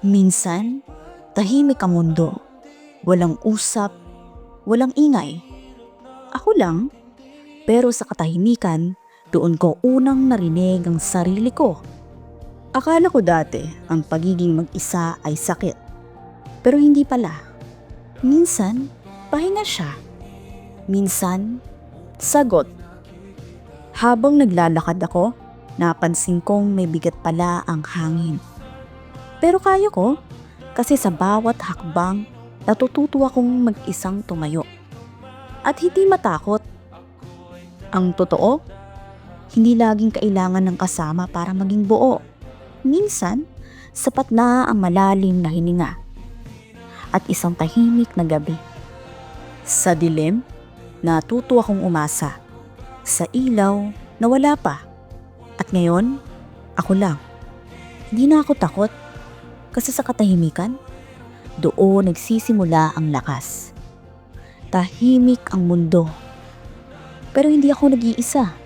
Minsan, tahimik ang mundo. Walang usap, walang ingay. Ako lang, pero sa katahimikan, doon ko unang narinig ang sarili ko. Akala ko dati ang pagiging mag-isa ay sakit. Pero hindi pala. Minsan, pahinga siya. Minsan, sagot. Habang naglalakad ako, napansin kong may bigat pala ang hangin. Pero kaya ko, kasi sa bawat hakbang, natututo akong mag-isang tumayo. At hindi matakot. Ang totoo, hindi laging kailangan ng kasama para maging buo. Minsan, sapat na ang malalim na hininga at isang tahimik na gabi. Sa dilim, natuto akong umasa. Sa ilaw, na wala pa. At ngayon, ako lang. Hindi na ako takot kasi sa katahimikan, doon nagsisimula ang lakas. Tahimik ang mundo. Pero hindi ako nag-iisa.